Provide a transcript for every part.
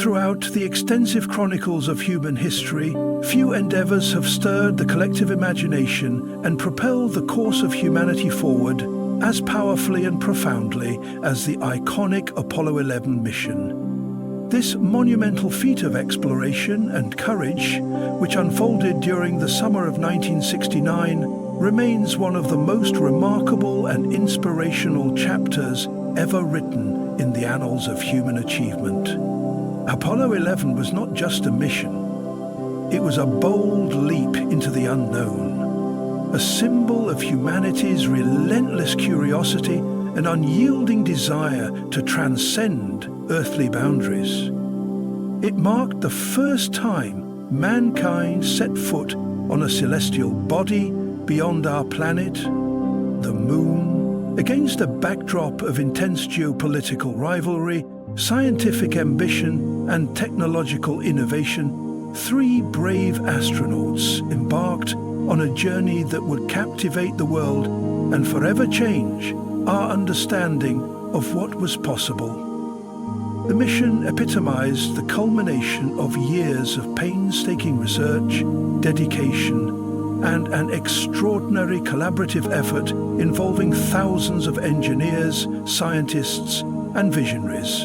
Throughout the extensive chronicles of human history, few endeavors have stirred the collective imagination and propelled the course of humanity forward as powerfully and profoundly as the iconic Apollo 11 mission. This monumental feat of exploration and courage, which unfolded during the summer of 1969, remains one of the most remarkable and inspirational chapters ever written in the annals of human achievement. Apollo 11 was not just a mission. It was a bold leap into the unknown, a symbol of humanity's relentless curiosity and unyielding desire to transcend earthly boundaries. It marked the first time mankind set foot on a celestial body beyond our planet, the Moon. Against a backdrop of intense geopolitical rivalry, scientific ambition and technological innovation, 3 brave astronauts embarked on a journey that would captivate the world and forever change our understanding of what was possible. The mission epitomized the culmination of years of painstaking research, dedication, and an extraordinary collaborative effort involving thousands of engineers, scientists, and visionaries.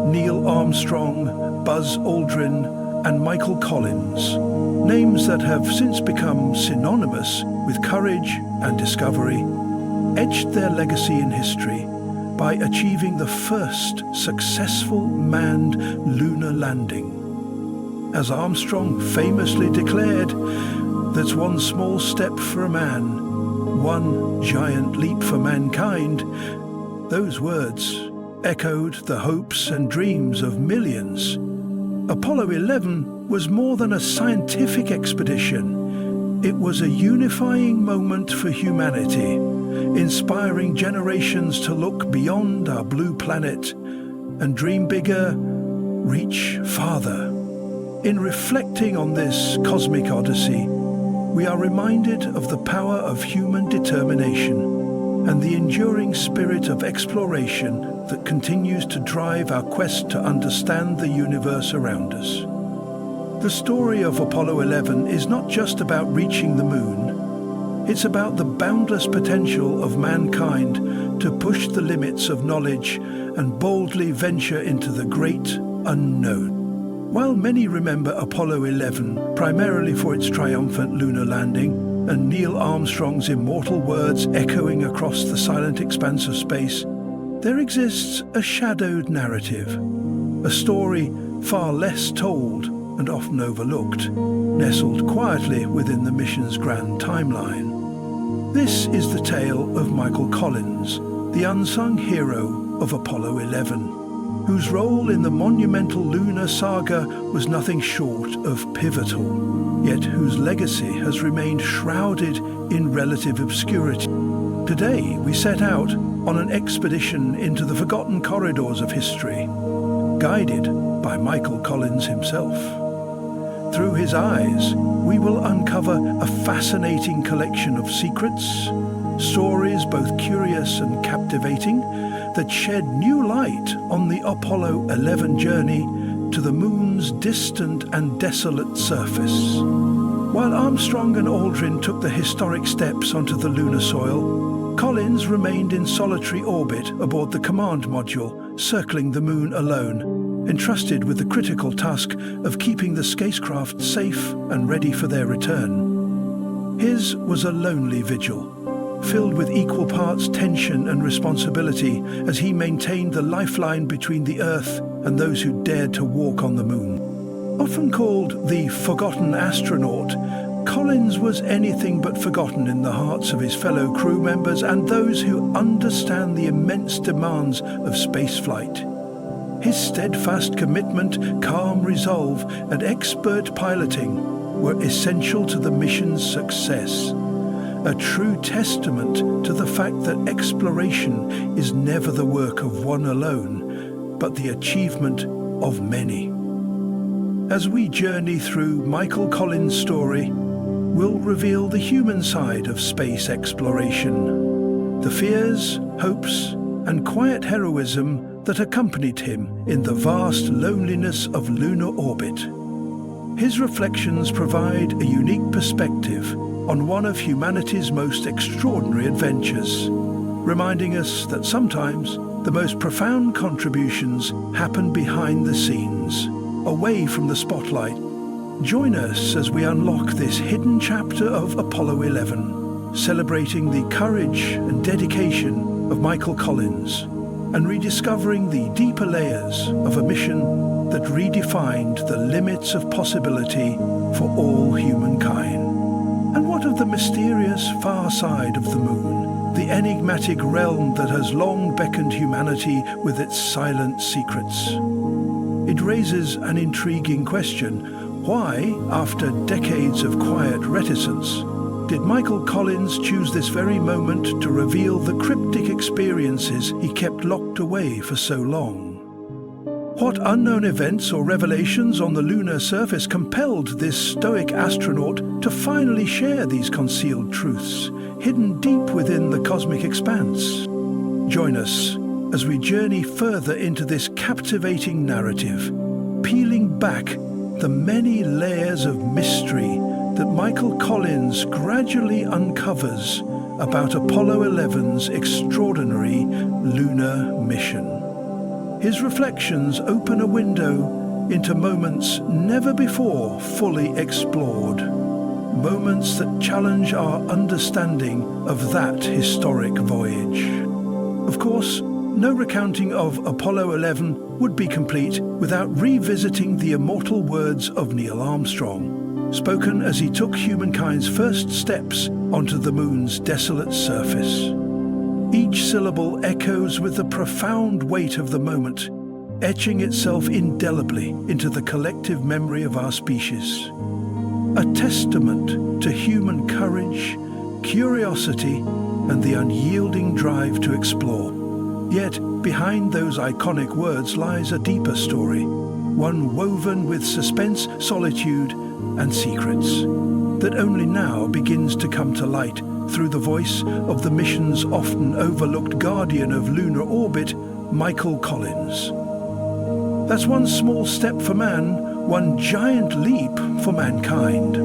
Neil Armstrong, Buzz Aldrin, and Michael Collins, names that have since become synonymous with courage and discovery, etched their legacy in history by achieving the first successful manned lunar landing. As Armstrong famously declared, "That's one small step for a man, one giant leap for mankind." Those words echoed the hopes and dreams of millions. Apollo 11 was more than a scientific expedition. It was a unifying moment for humanity, inspiring generations to look beyond our blue planet and dream bigger, reach farther. In reflecting on this cosmic odyssey, we are reminded of the power of human determination and the enduring spirit of exploration that continues to drive our quest to understand the universe around us. The story of Apollo 11 is not just about reaching the moon. It's about the boundless potential of mankind to push the limits of knowledge and boldly venture into the great unknown. While many remember Apollo 11 primarily for its triumphant lunar landing and Neil Armstrong's immortal words echoing across the silent expanse of space, there exists a shadowed narrative, a story far less told and often overlooked, nestled quietly within the mission's grand timeline. This is the tale of Michael Collins, the unsung hero of Apollo 11. Whose role in the monumental lunar saga was nothing short of pivotal, yet whose legacy has remained shrouded in relative obscurity. Today, we set out on an expedition into the forgotten corridors of history, guided by Michael Collins himself. Through his eyes, we will uncover a fascinating collection of secrets, stories both curious and captivating, that shed new light on the Apollo 11 journey to the moon's distant and desolate surface. While Armstrong and Aldrin took the historic steps onto the lunar soil, Collins remained in solitary orbit aboard the command module, circling the moon alone, entrusted with the critical task of keeping the spacecraft safe and ready for their return. His was a lonely vigil, filled with equal parts tension and responsibility as he maintained the lifeline between the Earth and those who dared to walk on the moon. Often called the forgotten astronaut, Collins was anything but forgotten in the hearts of his fellow crew members and those who understand the immense demands of spaceflight. His steadfast commitment, calm resolve, and expert piloting were essential to the mission's success. A true testament to the fact that exploration is never the work of one alone, but the achievement of many. As we journey through Michael Collins' story, we'll reveal the human side of space exploration, the fears, hopes, and quiet heroism that accompanied him in the vast loneliness of lunar orbit. His reflections provide a unique perspective on one of humanity's most extraordinary adventures, reminding us that sometimes the most profound contributions happen behind the scenes, away from the spotlight. Join us as we unlock this hidden chapter of Apollo 11, celebrating the courage and dedication of Michael Collins and rediscovering the deeper layers of a mission that redefined the limits of possibility for all humankind. And what of the mysterious far side of the moon, the enigmatic realm that has long beckoned humanity with its silent secrets? It raises an intriguing question. Why, after decades of quiet reticence, did Michael Collins choose this very moment to reveal the cryptic experiences he kept locked away for so long? What unknown events or revelations on the lunar surface compelled this stoic astronaut to finally share these concealed truths, hidden deep within the cosmic expanse? Join us as we journey further into this captivating narrative, peeling back the many layers of mystery that Michael Collins gradually uncovers about Apollo 11's extraordinary lunar mission. His reflections open a window into moments never before fully explored, moments that challenge our understanding of that historic voyage. Of course, no recounting of Apollo 11 would be complete without revisiting the immortal words of Neil Armstrong, spoken as he took humankind's first steps onto the moon's desolate surface. Each syllable echoes with the profound weight of the moment, etching itself indelibly into the collective memory of our species. A testament to human courage, curiosity, and the unyielding drive to explore. Yet, behind those iconic words lies a deeper story, one woven with suspense, solitude, and secrets, that only now begins to come to light through the voice of the mission's often overlooked guardian of lunar orbit, Michael Collins. That's one small step for man, one giant leap for mankind.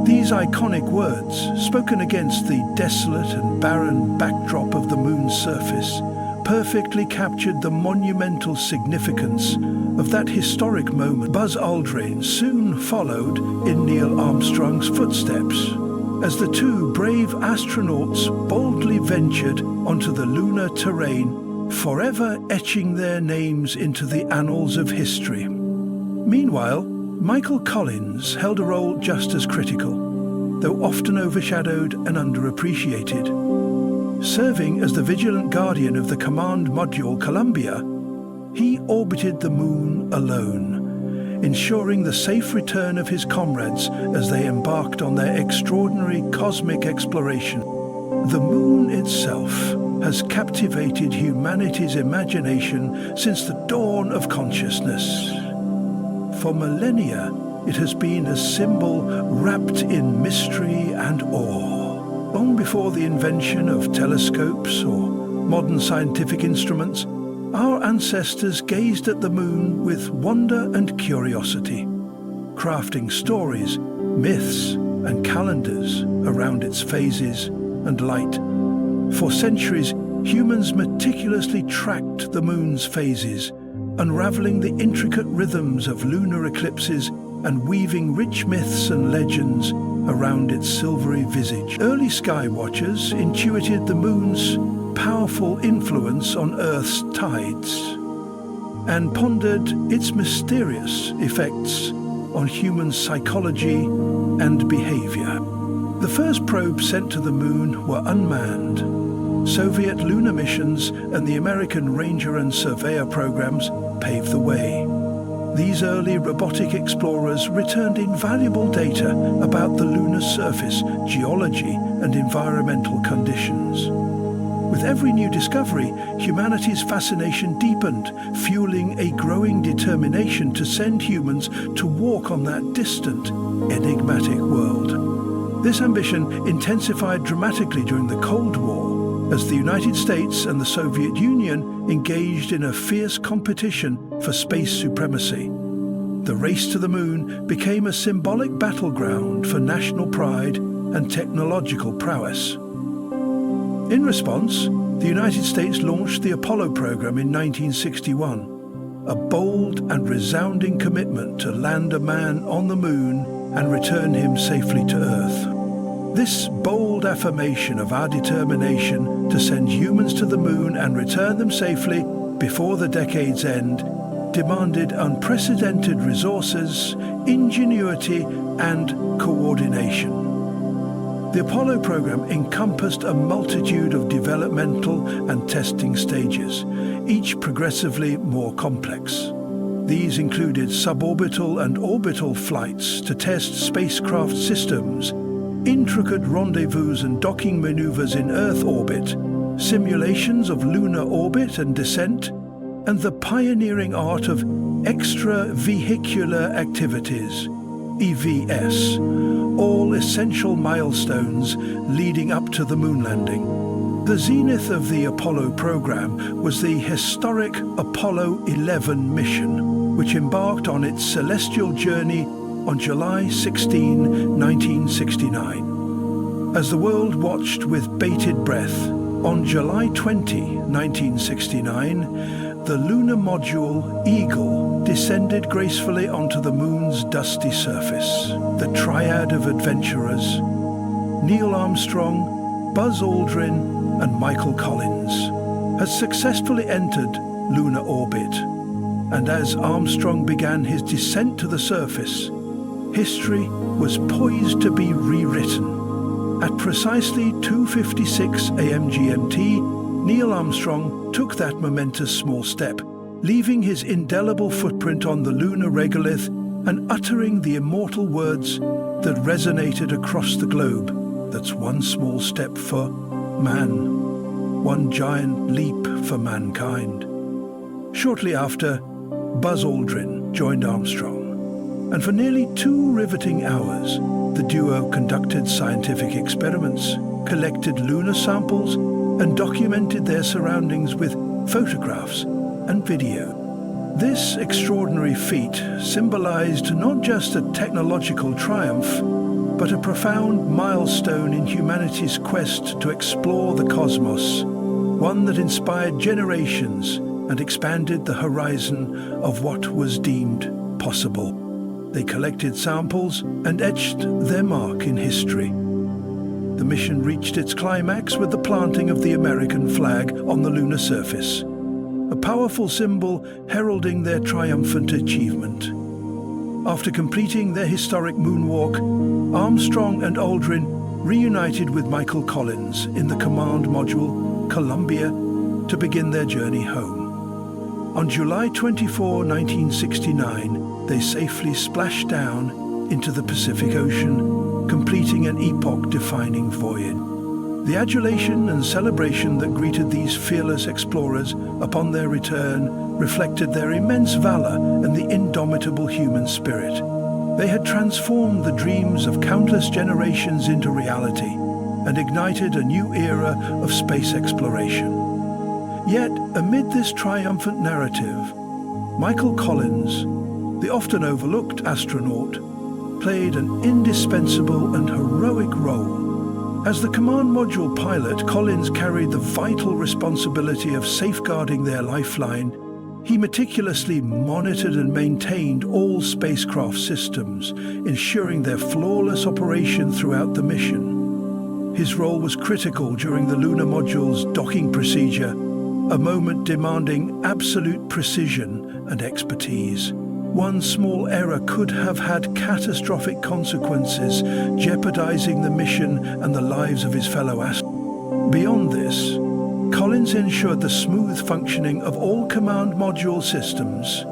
These iconic words, spoken against the desolate and barren backdrop of the moon's surface, perfectly captured the monumental significance of that historic moment. Buzz Aldrin soon followed in Neil Armstrong's footsteps, as the two brave astronauts boldly ventured onto the lunar terrain, forever etching their names into the annals of history. Meanwhile, Michael Collins held a role just as critical, though often overshadowed and underappreciated. Serving as the vigilant guardian of the command module Columbia, he orbited the moon alone, ensuring the safe return of his comrades as they embarked on their extraordinary cosmic exploration. The moon itself has captivated humanity's imagination since the dawn of consciousness. For millennia, it has been a symbol wrapped in mystery and awe. Long before the invention of telescopes or modern scientific instruments, our ancestors gazed at the moon with wonder and curiosity, crafting stories, myths, and calendars around its phases and light. For centuries, humans meticulously tracked the moon's phases, unraveling the intricate rhythms of lunar eclipses and weaving rich myths and legends around its silvery visage. Early sky watchers intuited the moon's powerful influence on Earth's tides and pondered its mysterious effects on human psychology and behavior. The first probes sent to the moon were unmanned. Soviet lunar missions and the American Ranger and Surveyor programs paved the way. These early robotic explorers returned invaluable data about the lunar surface, geology, and environmental conditions. With every new discovery, humanity's fascination deepened, fueling a growing determination to send humans to walk on that distant, enigmatic world. This ambition intensified dramatically during the Cold War, as the United States and the Soviet Union engaged in a fierce competition for space supremacy. The race to the moon became a symbolic battleground for national pride and technological prowess. In response, the United States launched the Apollo program in 1961, a bold and resounding commitment to land a man on the moon and return him safely to Earth. This bold affirmation of our determination to send humans to the moon and return them safely before the decade's end demanded unprecedented resources, ingenuity, and coordination. The Apollo program encompassed a multitude of developmental and testing stages, each progressively more complex. These included suborbital and orbital flights to test spacecraft systems, intricate rendezvous and docking maneuvers in Earth orbit, simulations of lunar orbit and descent, and the pioneering art of extravehicular activities, EVS, all essential milestones leading up to the moon landing. The zenith of the Apollo program was the historic Apollo 11 mission, which embarked on its celestial journey on July 16, 1969. As the world watched with bated breath, on July 20, 1969, the lunar module Eagle descended gracefully onto the moon's dusty surface. The triad of adventurers, Neil Armstrong, Buzz Aldrin, and Michael Collins, had successfully entered lunar orbit. And as Armstrong began his descent to the surface, history was poised to be rewritten. At precisely 2:56 a.m. GMT, Neil Armstrong took that momentous small step, leaving his indelible footprint on the lunar regolith and uttering the immortal words that resonated across the globe. That's one small step for man, one giant leap for mankind. Shortly after, Buzz Aldrin joined Armstrong, and for nearly 2 riveting hours, the duo conducted scientific experiments, collected lunar samples, and documented their surroundings with photographs and video. This extraordinary feat symbolized not just a technological triumph, but a profound milestone in humanity's quest to explore the cosmos, one that inspired generations and expanded the horizon of what was deemed possible. They collected samples and etched their mark in history. The mission reached its climax with the planting of the American flag on the lunar surface, a powerful symbol heralding their triumphant achievement. After completing their historic moonwalk, Armstrong and Aldrin reunited with Michael Collins in the command module Columbia to begin their journey home. On July 24, 1969, they safely splashed down into the Pacific Ocean, completing an epoch-defining voyage. The adulation and celebration that greeted these fearless explorers upon their return reflected their immense valor and the indomitable human spirit. They had transformed the dreams of countless generations into reality and ignited a new era of space exploration. Yet, amid this triumphant narrative, Michael Collins, the often overlooked astronaut, played an indispensable and heroic role. As the command module pilot, Collins carried the vital responsibility of safeguarding their lifeline. He meticulously monitored and maintained all spacecraft systems, ensuring their flawless operation throughout the mission. His role was critical during the lunar module's docking procedure, a moment demanding absolute precision and expertise. One small error could have had catastrophic consequences, jeopardizing the mission and the lives of his fellow astronauts. Beyond this, Collins ensured the smooth functioning of all command module systems,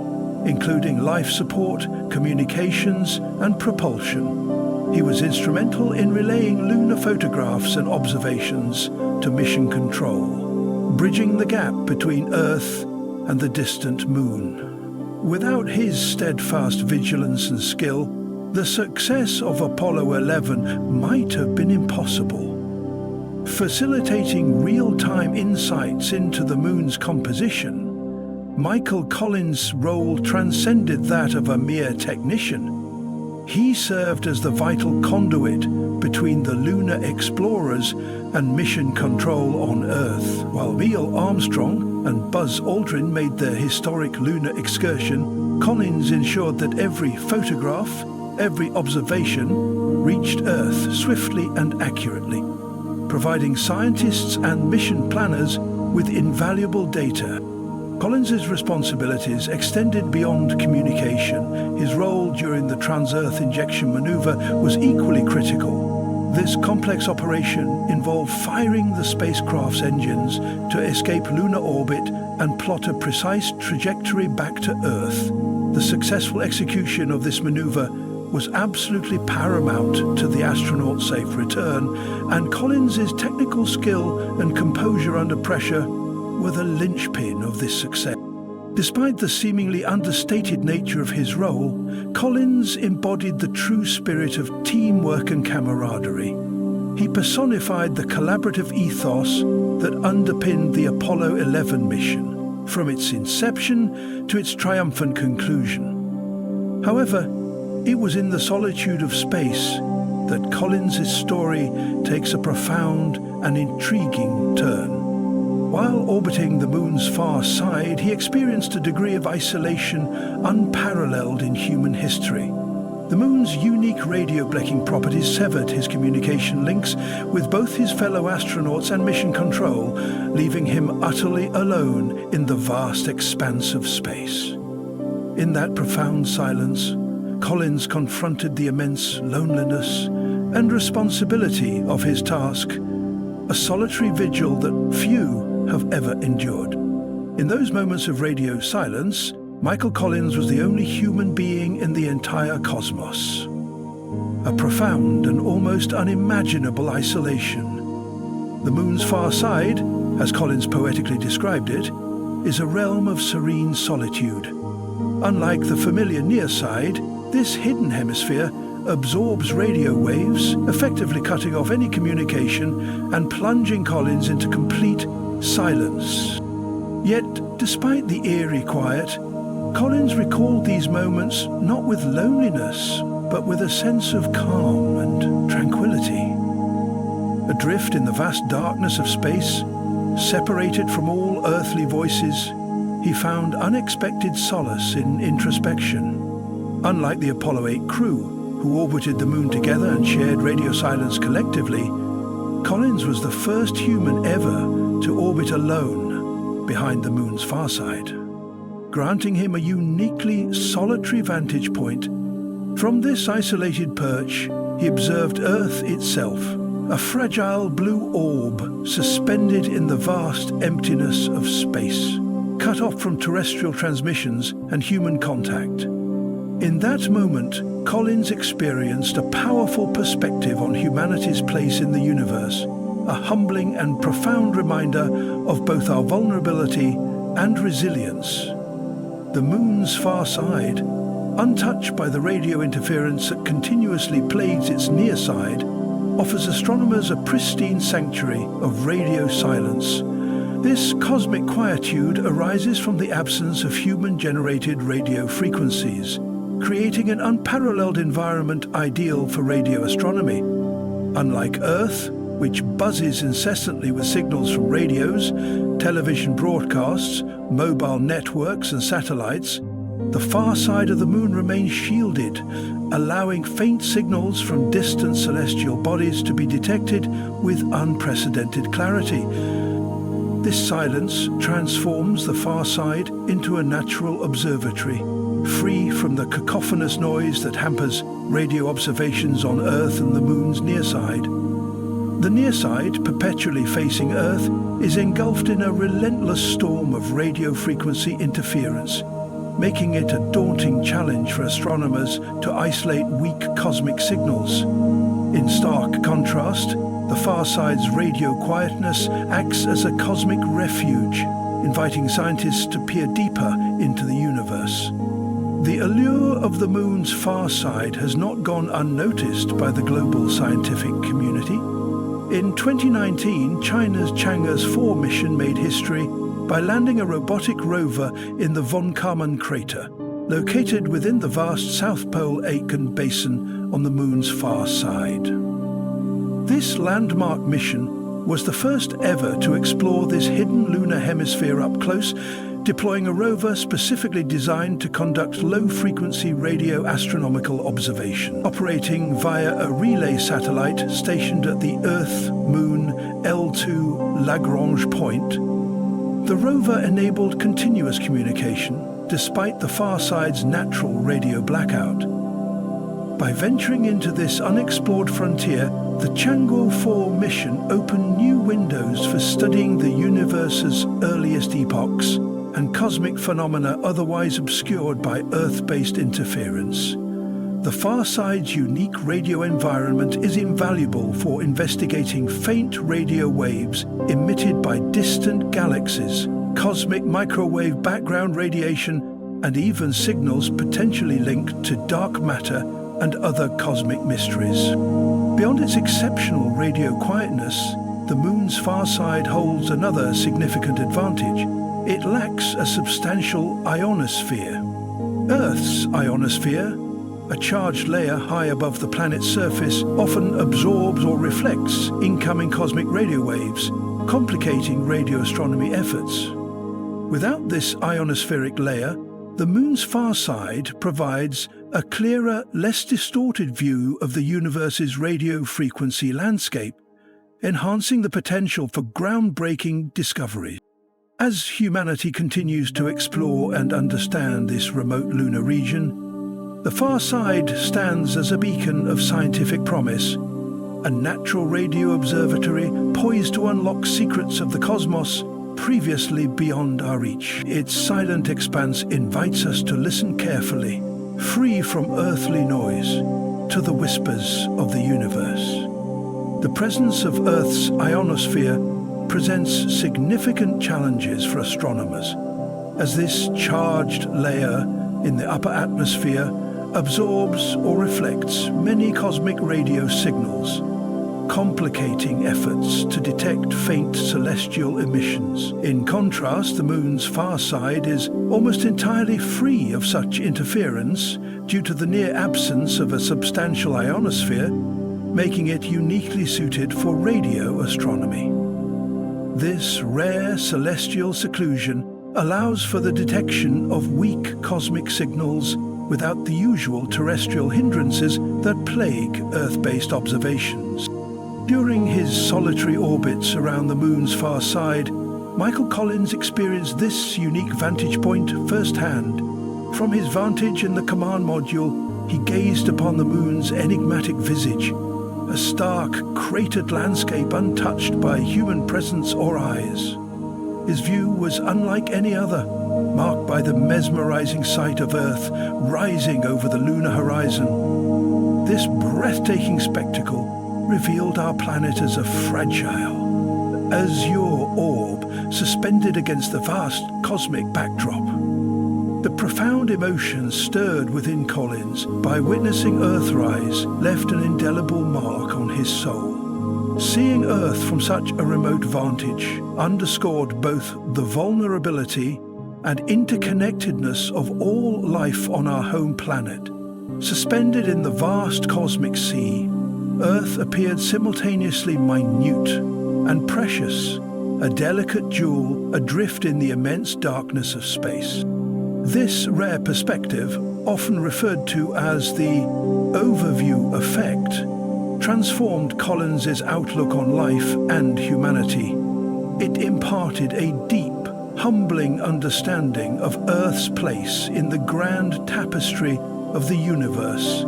including life support, communications, and propulsion. He was instrumental in relaying lunar photographs and observations to mission control, bridging the gap between Earth and the distant moon. Without his steadfast vigilance and skill, the success of Apollo 11 might have been impossible. Facilitating real-time insights into the moon's composition, Michael Collins' role transcended that of a mere technician. He served as the vital conduit between the lunar explorers and mission control on Earth. While Neil Armstrong and Buzz Aldrin made their historic lunar excursion, Collins ensured that every photograph, every observation, reached Earth swiftly and accurately, providing scientists and mission planners with invaluable data. Collins's responsibilities extended beyond communication. His role during the Trans-Earth injection maneuver was equally critical. This complex operation involved firing the spacecraft's engines to escape lunar orbit and plot a precise trajectory back to Earth. The successful execution of this maneuver was absolutely paramount to the astronaut's safe return, and Collins's technical skill and composure under pressure were the linchpin of this success. Despite the seemingly understated nature of his role, Collins embodied the true spirit of teamwork and camaraderie. He personified the collaborative ethos that underpinned the Apollo 11 mission, from its inception to its triumphant conclusion. However, it was in the solitude of space that Collins' story takes a profound and intriguing turn. While orbiting the moon's far side, he experienced a degree of isolation unparalleled in human history. The moon's unique radio blocking properties severed his communication links with both his fellow astronauts and mission control, leaving him utterly alone in the vast expanse of space. In that profound silence, Collins confronted the immense loneliness and responsibility of his task, a solitary vigil that few have ever endured. In those moments of radio silence, Michael Collins was the only human being in the entire cosmos. A profound and almost unimaginable isolation. The moon's far side, as Collins poetically described it, is a realm of serene solitude. Unlike the familiar near side, this hidden hemisphere absorbs radio waves, effectively cutting off any communication and plunging Collins into complete silence. Yet, despite the eerie quiet, Collins recalled these moments not with loneliness, but with a sense of calm and tranquility. Adrift in the vast darkness of space, separated from all earthly voices, he found unexpected solace in introspection. Unlike the Apollo 8 crew, who orbited the moon together and shared radio silence collectively, Collins was the first human ever to orbit alone behind the moon's far side, granting him a uniquely solitary vantage point. From this isolated perch, he observed Earth itself, a fragile blue orb suspended in the vast emptiness of space, cut off from terrestrial transmissions and human contact. In that moment, Collins experienced a powerful perspective on humanity's place in the universe, a humbling and profound reminder of both our vulnerability and resilience. The moon's far side, untouched by the radio interference that continuously plagues its near side, offers astronomers a pristine sanctuary of radio silence. This cosmic quietude arises from the absence of human-generated radio frequencies, creating an unparalleled environment ideal for radio astronomy. Unlike Earth, which buzzes incessantly with signals from radios, television broadcasts, mobile networks and satellites, the far side of the moon remains shielded, allowing faint signals from distant celestial bodies to be detected with unprecedented clarity. This silence transforms the far side into a natural observatory, free from the cacophonous noise that hampers radio observations on Earth and the moon's near side. The near side, perpetually facing Earth, is engulfed in a relentless storm of radio frequency interference, making it a daunting challenge for astronomers to isolate weak cosmic signals. In stark contrast, the far side's radio quietness acts as a cosmic refuge, inviting scientists to peer deeper into the universe. The allure of the moon's far side has not gone unnoticed by the global scientific community. In 2019, China's Chang'e 4 mission made history by landing a robotic rover in the Von Karman crater, located within the vast South Pole Aitken Basin on the Moon's far side. This landmark mission was the first ever to explore this hidden lunar hemisphere up close, deploying a rover specifically designed to conduct low-frequency radio astronomical observation. Operating via a relay satellite stationed at the Earth-Moon L2 Lagrange point, the rover enabled continuous communication despite the far side's natural radio blackout. By venturing into this unexplored frontier, the Chang'e 4 mission opened new windows for studying the universe's earliest epochs and cosmic phenomena otherwise obscured by Earth-based interference. The far side's unique radio environment is invaluable for investigating faint radio waves emitted by distant galaxies, cosmic microwave background radiation, and even signals potentially linked to dark matter and other cosmic mysteries. Beyond its exceptional radio quietness, the Moon's far side holds another significant advantage. It lacks a substantial ionosphere. Earth's ionosphere, a charged layer high above the planet's surface, often absorbs or reflects incoming cosmic radio waves, complicating radio astronomy efforts. Without this ionospheric layer, the Moon's far side provides a clearer, less distorted view of the universe's radio frequency landscape, enhancing the potential for groundbreaking discoveries. As humanity continues to explore and understand this remote lunar region, the far side stands as a beacon of scientific promise, a natural radio observatory poised to unlock secrets of the cosmos previously beyond our reach. Its silent expanse invites us to listen carefully, free from earthly noise, to the whispers of the universe. The presence of Earth's ionosphere presents significant challenges for astronomers, as this charged layer in the upper atmosphere absorbs or reflects many cosmic radio signals, complicating efforts to detect faint celestial emissions. In contrast, the Moon's far side is almost entirely free of such interference due to the near absence of a substantial ionosphere, making it uniquely suited for radio astronomy. This rare celestial seclusion allows for the detection of weak cosmic signals without the usual terrestrial hindrances that plague Earth-based observations. During his solitary orbits around the Moon's far side, Michael Collins experienced this unique vantage point firsthand. From his vantage in the command module, he gazed upon the Moon's enigmatic visage, a stark, cratered landscape untouched by human presence or eyes. His view was unlike any other, marked by the mesmerizing sight of Earth rising over the lunar horizon. This breathtaking spectacle revealed our planet as a fragile, azure orb suspended against the vast cosmic backdrop. The profound emotions stirred within Collins by witnessing Earthrise left an indelible mark on his soul. Seeing Earth from such a remote vantage underscored both the vulnerability and interconnectedness of all life on our home planet. Suspended in the vast cosmic sea, Earth appeared simultaneously minute and precious, a delicate jewel adrift in the immense darkness of space. This rare perspective, often referred to as the overview effect, transformed Collins's outlook on life and humanity. It imparted a deep, humbling understanding of Earth's place in the grand tapestry of the universe,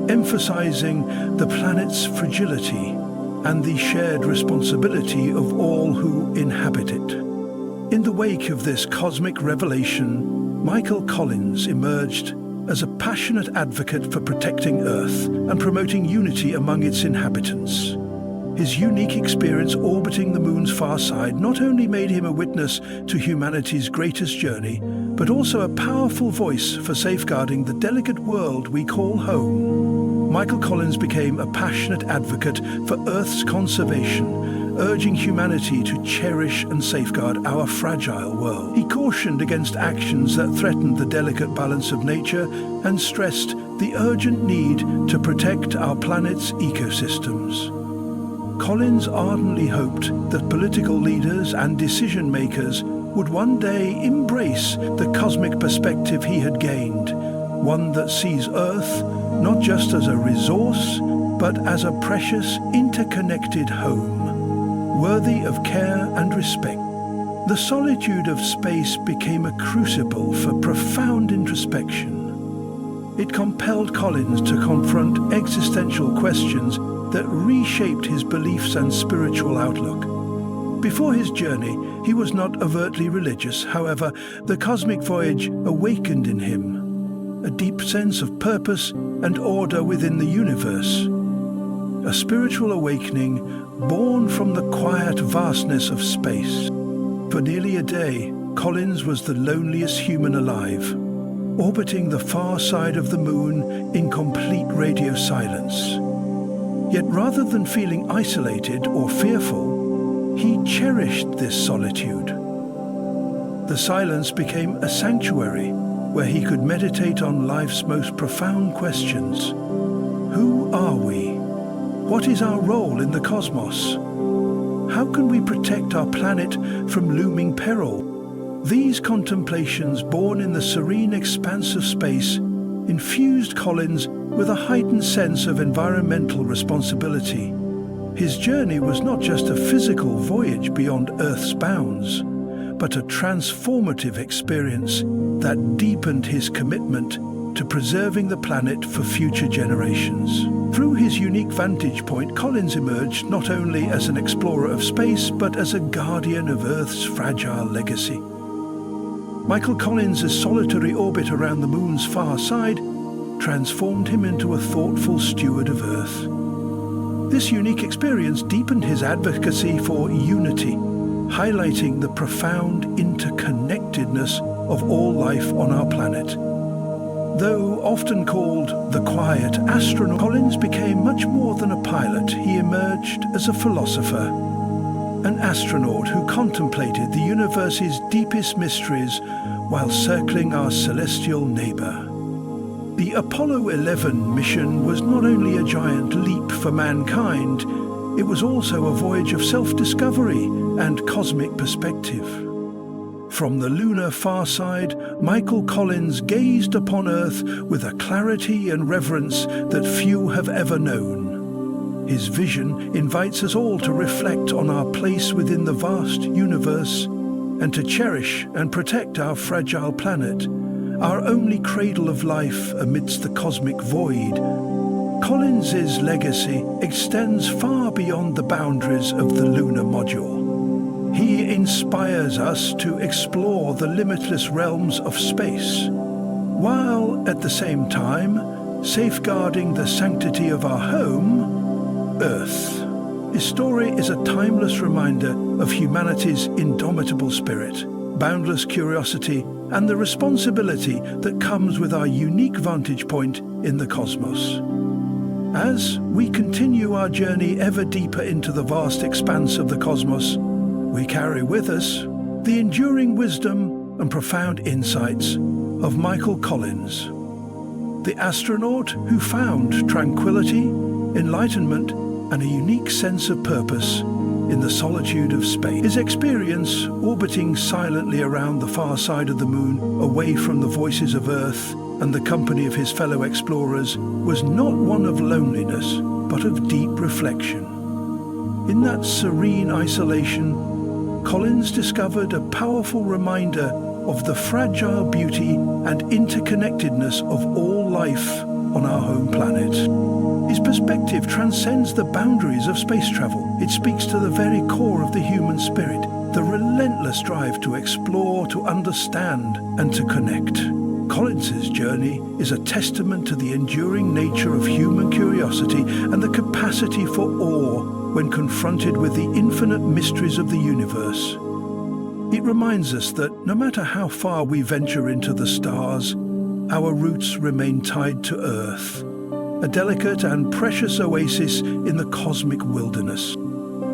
emphasizing the planet's fragility and the shared responsibility of all who inhabit it. In the wake of this cosmic revelation, Michael Collins emerged as a passionate advocate for protecting Earth and promoting unity among its inhabitants. His unique experience orbiting the Moon's far side not only made him a witness to humanity's greatest journey, but also a powerful voice for safeguarding the delicate world we call home. Michael Collins became a passionate advocate for Earth's conservation, urging humanity to cherish and safeguard our fragile world. He cautioned against actions that threatened the delicate balance of nature and stressed the urgent need to protect our planet's ecosystems. Collins ardently hoped that political leaders and decision-makers would one day embrace the cosmic perspective he had gained, one that sees Earth not just as a resource, but as a precious, interconnected home, worthy of care and respect. The solitude of space became a crucible for profound introspection. It compelled Collins to confront existential questions that reshaped his beliefs and spiritual outlook. Before his journey, he was not overtly religious. However, the cosmic voyage awakened in him a deep sense of purpose and order within the universe. A spiritual awakening born from the quiet vastness of space. For nearly a day, Collins was the loneliest human alive, orbiting the far side of the moon in complete radio silence. Yet rather than feeling isolated or fearful, he cherished this solitude. The silence became a sanctuary where he could meditate on life's most profound questions. Who are we? What is our role in the cosmos? How can we protect our planet from looming peril? These contemplations, born in the serene expanse of space, infused Collins with a heightened sense of environmental responsibility. His journey was not just a physical voyage beyond Earth's bounds, but a transformative experience that deepened his commitment to preserving the planet for future generations. Through his unique vantage point, Collins emerged not only as an explorer of space, but as a guardian of Earth's fragile legacy. Michael Collins' solitary orbit around the moon's far side transformed him into a thoughtful steward of Earth. This unique experience deepened his advocacy for unity, highlighting the profound interconnectedness of all life on our planet. Though often called the quiet astronaut, Collins became much more than a pilot. He emerged as a philosopher, an astronaut who contemplated the universe's deepest mysteries while circling our celestial neighbor. The Apollo 11 mission was not only a giant leap for mankind, it was also a voyage of self-discovery and cosmic perspective. From the lunar far side, Michael Collins gazed upon Earth with a clarity and reverence that few have ever known. His vision invites us all to reflect on our place within the vast universe and to cherish and protect our fragile planet, our only cradle of life amidst the cosmic void. Collins's legacy extends far beyond the boundaries of the lunar module. He inspires us to explore the limitless realms of space, while at the same time safeguarding the sanctity of our home, Earth. His story is a timeless reminder of humanity's indomitable spirit, boundless curiosity, and the responsibility that comes with our unique vantage point in the cosmos. As we continue our journey ever deeper into the vast expanse of the cosmos, we carry with us the enduring wisdom and profound insights of Michael Collins, the astronaut who found tranquility, enlightenment, and a unique sense of purpose in the solitude of space. His experience orbiting silently around the far side of the moon, away from the voices of Earth and the company of his fellow explorers, was not one of loneliness, but of deep reflection. In that serene isolation, Collins discovered a powerful reminder of the fragile beauty and interconnectedness of all life on our home planet. His perspective transcends the boundaries of space travel. It speaks to the very core of the human spirit, the relentless drive to explore, to understand, and to connect. Collins's journey is a testament to the enduring nature of human curiosity and the capacity for awe when confronted with the infinite mysteries of the universe. It reminds us that no matter how far we venture into the stars, our roots remain tied to Earth, a delicate and precious oasis in the cosmic wilderness.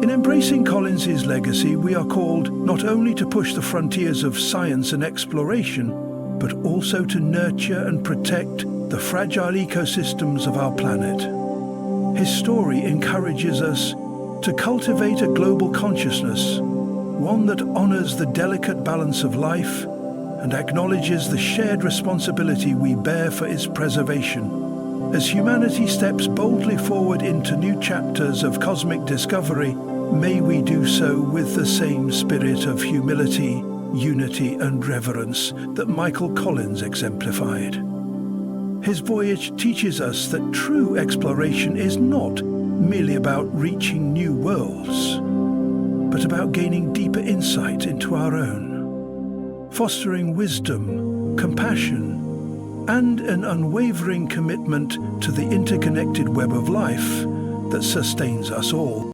In embracing Collins's legacy, we are called not only to push the frontiers of science and exploration, but also to nurture and protect the fragile ecosystems of our planet. His story encourages us to cultivate a global consciousness, one that honors the delicate balance of life and acknowledges the shared responsibility we bear for its preservation. As humanity steps boldly forward into new chapters of cosmic discovery, may we do so with the same spirit of humility, unity and reverence that Michael Collins exemplified. His voyage teaches us that true exploration is not merely about reaching new worlds, but about gaining deeper insight into our own, fostering wisdom, compassion, and an unwavering commitment to the interconnected web of life that sustains us all.